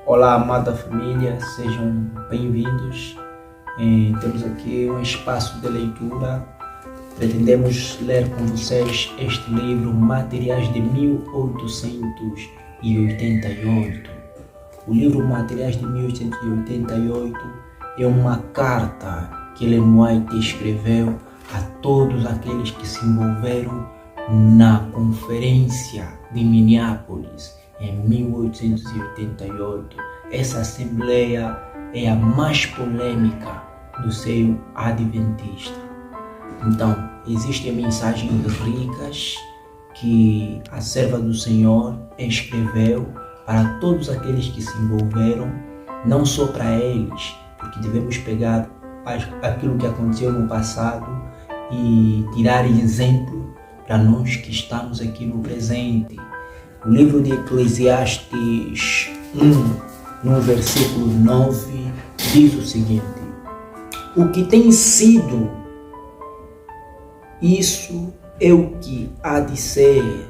Olá, amada família, sejam bem-vindos. Temos aqui um espaço de leitura. Pretendemos ler com vocês este livro, Materiais de 1888. O livro Materiais de 1888 é uma carta que Ellen White escreveu a todos aqueles que se envolveram na Conferência de Minneapolis em 1888. Essa assembleia é a mais polêmica do seio adventista. Então, existem mensagens ricas que a serva do Senhor escreveu para todos aqueles que se envolveram, não só para eles, porque devemos pegar aquilo que aconteceu no passado e tirar exemplo para nós que estamos aqui no presente. O livro de Eclesiastes 1, no versículo 9, diz o seguinte: o que tem sido, isso é o que há de ser.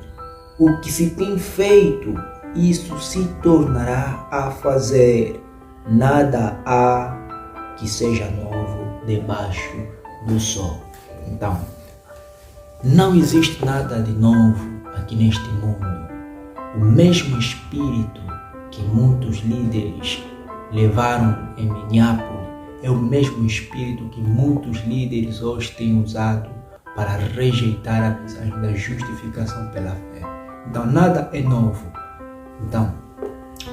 O que se tem feito, isso se tornará a fazer. Nada há que seja novo debaixo do sol. Então, não existe nada de novo aqui neste mundo. O mesmo espírito que muitos líderes levaram em Minneapolis é o mesmo espírito que muitos líderes hoje têm usado para rejeitar a mensagem da justificação pela fé. Então, nada é novo. Então,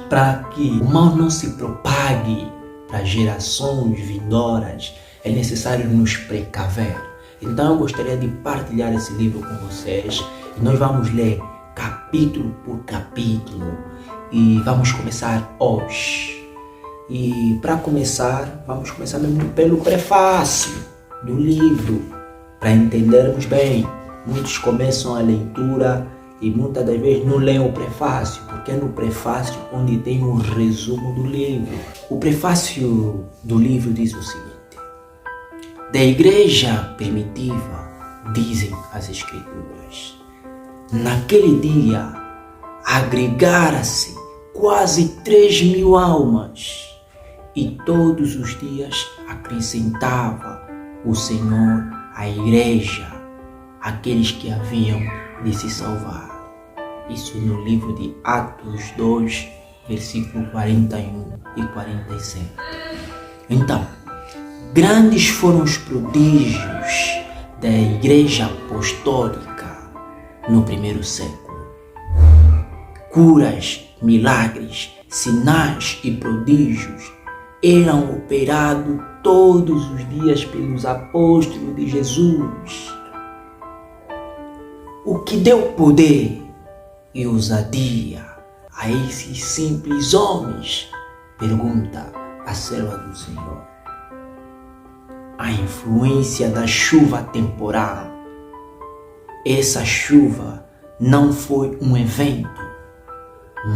para que o mal não se propague para gerações vindouras, é necessário nos precaver. Então, eu gostaria de partilhar esse livro com vocês e nós vamos ler capítulo por capítulo e vamos começar hoje. E para começar, vamos começar mesmo pelo prefácio do livro, para entendermos bem. Muitos começam a leitura e muitas das vezes não leem o prefácio, porque é no prefácio onde tem um resumo do livro. O prefácio do livro diz o seguinte: da igreja primitiva, dizem as escrituras, naquele dia agregara-se quase 3.000 almas, e todos os dias acrescentava o Senhor à igreja aqueles que haviam de se salvar. Isso no livro de Atos 2, versículo 41 e 47. Então, grandes foram os prodígios da igreja apostólica no primeiro século. Curas, milagres, sinais e prodígios eram operados todos os dias pelos apóstolos de Jesus. O que deu poder e ousadia a esses simples homens? Pergunta a serva do Senhor. A influência da chuva temporal. Essa chuva não foi um evento,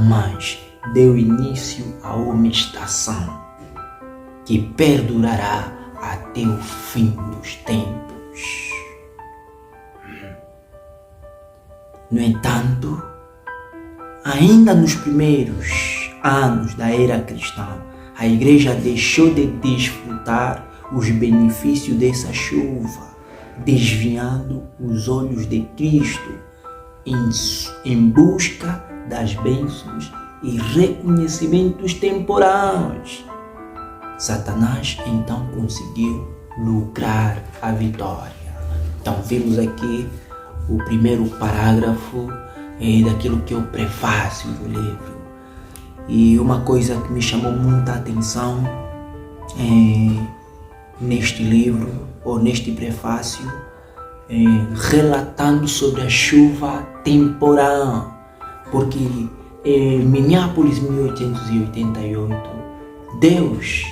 mas deu início a uma estação que perdurará até o fim dos tempos. No entanto, ainda nos primeiros anos da era cristã, a igreja deixou de desfrutar os benefícios dessa chuva, desviando os olhos de Cristo em busca das bênçãos e reconhecimentos temporais. Satanás então conseguiu lucrar a vitória. Então vimos aqui o primeiro parágrafo daquilo que é o prefácio do livro. E uma coisa que me chamou muita atenção neste livro, ou neste prefácio, relatando sobre a chuva temporal. Porque em Minneapolis 1888, Deus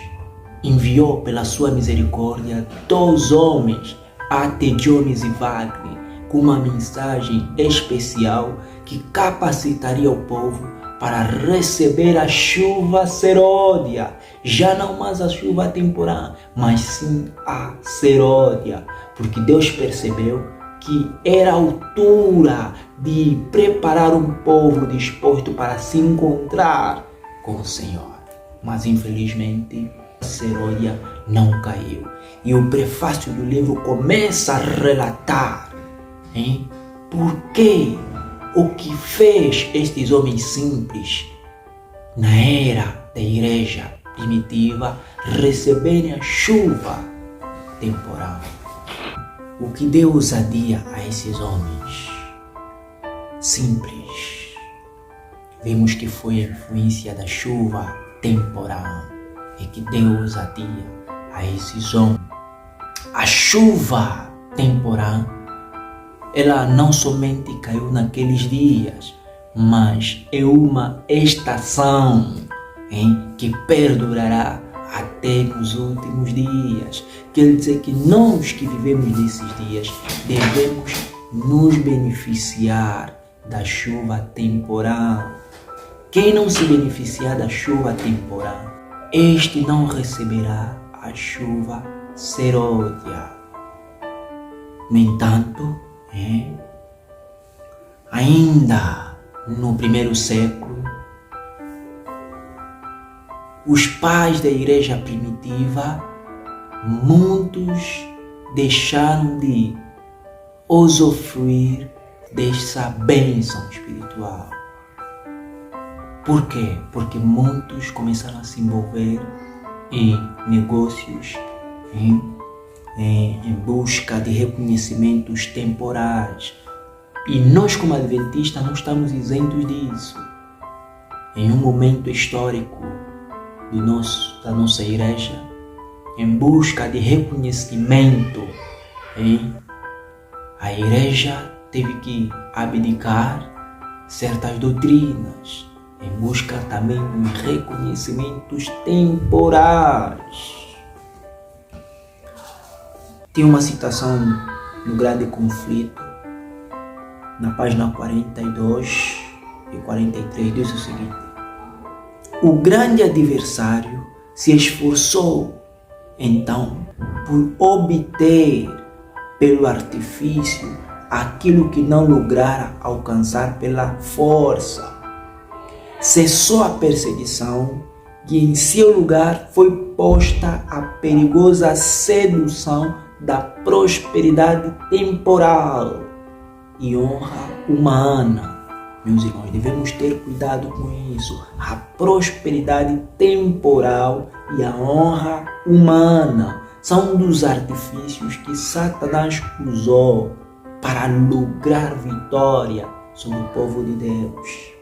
enviou pela sua misericórdia 2 homens, até Jones e Wagner, com uma mensagem especial que capacitaria o povo para receber a chuva seródia, já não mais a chuva temporal, mas sim a seródia, porque Deus percebeu que era a altura de preparar um povo disposto para se encontrar com o Senhor. mas infelizmente a Seródia não caiu. E o prefácio do livro começa a relatar por que o que fez estes homens simples na era da igreja primitiva receberem a chuva temporal. O que deu ousadia a esses homens simples? Vemos que foi a influência da chuva temporal e que deu ousadia a esses homens. A chuva temporal, ela não somente caiu naqueles dias, mas é uma estação que perdurará até nos últimos dias. Quer dizer que nós que vivemos nesses dias devemos nos beneficiar da chuva temporal. Quem não se beneficiar da chuva temporal, este não receberá a chuva seródia. No entanto, ainda no primeiro século, os pais da igreja primitiva, muitos deixaram de usufruir dessa bênção espiritual. Por quê? Porque muitos começaram a se envolver em negócios, em busca de reconhecimentos temporais. E nós, como adventistas, não estamos isentos disso. Em um momento histórico da nossa igreja, em busca de reconhecimento, a igreja teve que abdicar certas doutrinas, em busca também de reconhecimentos temporais. Tem uma citação no Grande Conflito, na página 42 e 43, diz o seguinte: o grande adversário se esforçou, então, por obter pelo artifício aquilo que não lograra alcançar pela força. Cessou a perseguição e em seu lugar foi posta a perigosa sedução da prosperidade temporal e honra humana. Meus irmãos, devemos ter cuidado com isso. A prosperidade temporal e a honra humana são um dos artifícios que Satanás usou para lograr vitória sobre o povo de Deus.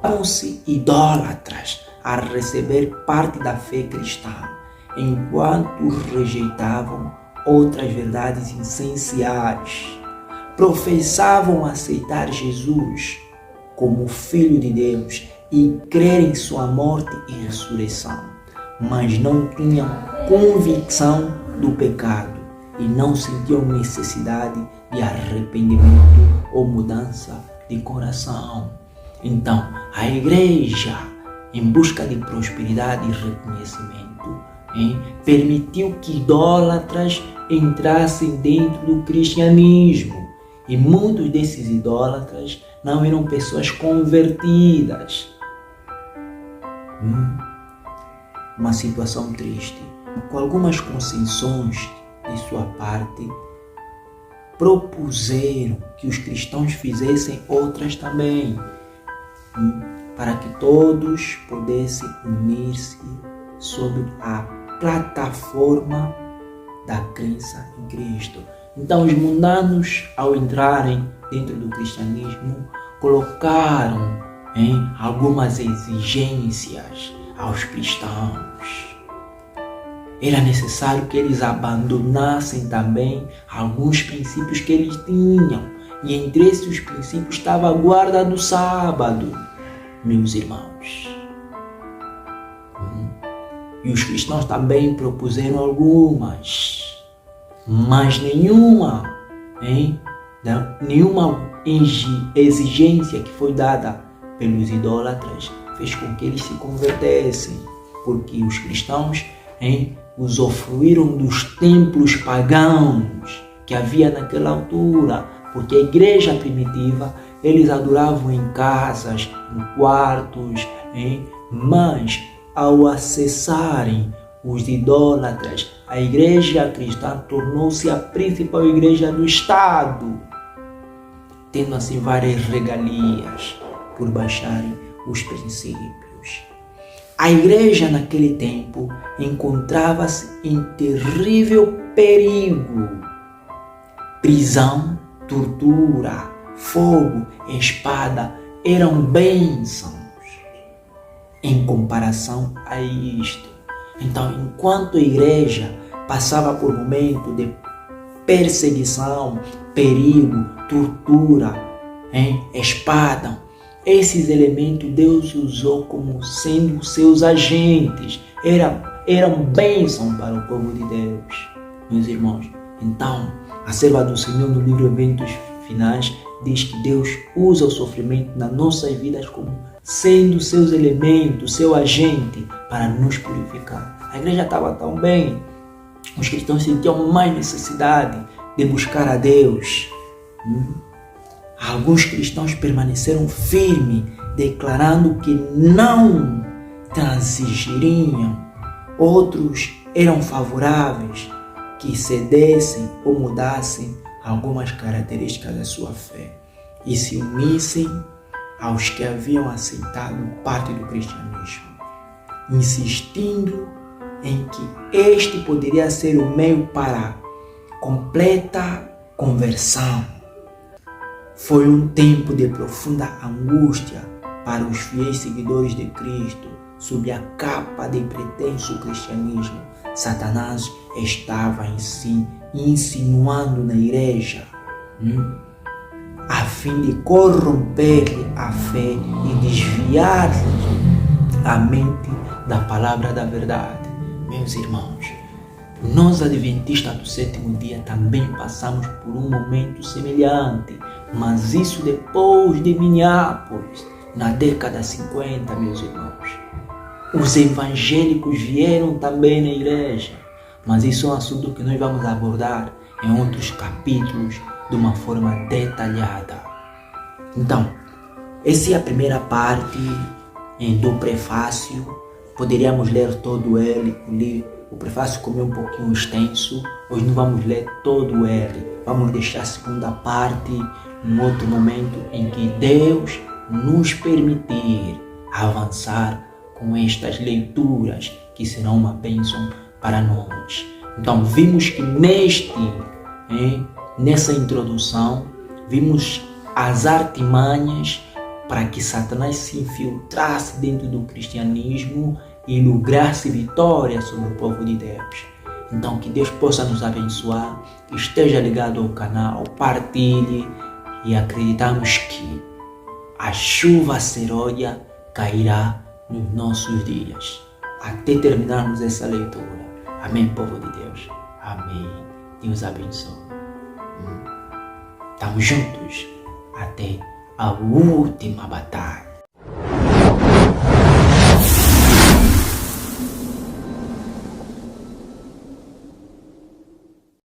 Tornaram-se idólatras a receber parte da fé cristã, enquanto rejeitavam outras verdades essenciais. Professavam aceitar Jesus como Filho de Deus e crer em sua morte e ressurreição, mas não tinham convicção do pecado e não sentiam necessidade de arrependimento ou mudança de coração. Então, a igreja, em busca de prosperidade e reconhecimento, permitiu que idólatras entrassem dentro do cristianismo. E muitos desses idólatras não eram pessoas convertidas. Uma situação triste. Com algumas concessões de sua parte, propuseram que os cristãos fizessem outras também, para que todos pudessem unir-se sob a plataforma da crença em Cristo. Então os mundanos, ao entrarem dentro do cristianismo, colocaram algumas exigências aos cristãos. Era necessário que eles abandonassem também alguns princípios que eles tinham. E entre esses princípios estava a guarda do sábado, meus irmãos. E os cristãos também propuseram algumas, mas nenhuma exigência que foi dada pelos idólatras fez com que eles se convertessem, porque os cristãos usufruíram dos templos pagãos que havia naquela altura, porque a igreja primitiva, eles adoravam em casas, em quartos, mas ao acessarem os idólatras, a igreja cristã tornou-se a principal igreja do Estado, tendo assim várias regalias por baixarem os princípios. A igreja naquele tempo encontrava-se em terrível perigo. Prisão, tortura, fogo, espada eram bênçãos em comparação a isto. Então, enquanto a igreja passava por momento de perseguição, perigo, tortura, espada, esses elementos Deus usou como sendo seus agentes. Eram bênção para o povo de Deus, meus irmãos. Então, a serva do Senhor no livro Eventos Finais diz que Deus usa o sofrimento nas nossas vidas como sendo seus elementos, seu agente para nos purificar. A igreja estava tão bem, os cristãos sentiam mais necessidade de buscar a Deus. Alguns cristãos permaneceram firmes, declarando que não transigiriam. Outros eram favoráveis que cedessem ou mudassem algumas características da sua fé e se unissem aos que haviam aceitado parte do cristianismo, insistindo em que este poderia ser o meio para completa conversão. Foi um tempo de profunda angústia para os fiéis seguidores de Cristo. Sob a capa de pretenso cristianismo, Satanás estava em si insinuando na igreja, a fim de corromper-lhe a fé e desviar a mente da palavra da verdade. Meus irmãos, nós adventistas do sétimo dia também passamos por um momento semelhante, mas isso depois de Minneapolis, na década 50, meus irmãos. Os evangélicos vieram também na igreja, mas isso é um assunto que nós vamos abordar em outros capítulos de uma forma detalhada. Então, essa é a primeira parte do prefácio. Poderíamos ler todo ele, o prefácio como é um pouquinho extenso, hoje não vamos ler todo ele, vamos deixar a segunda parte em outro momento em que Deus nos permitir avançar com estas leituras que serão uma bênção para nós. Então vimos que nessa introdução, vimos as artimanhas para que Satanás se infiltrasse dentro do cristianismo e lograsse vitória sobre o povo de Deus. Então que Deus possa nos abençoar, esteja ligado ao canal, partilhe e acreditamos que a chuva serôdia cairá nos nossos dias, até terminarmos essa leitura. Amém, povo de Deus? Amém. Deus abençoe. Estamos juntos até a última batalha.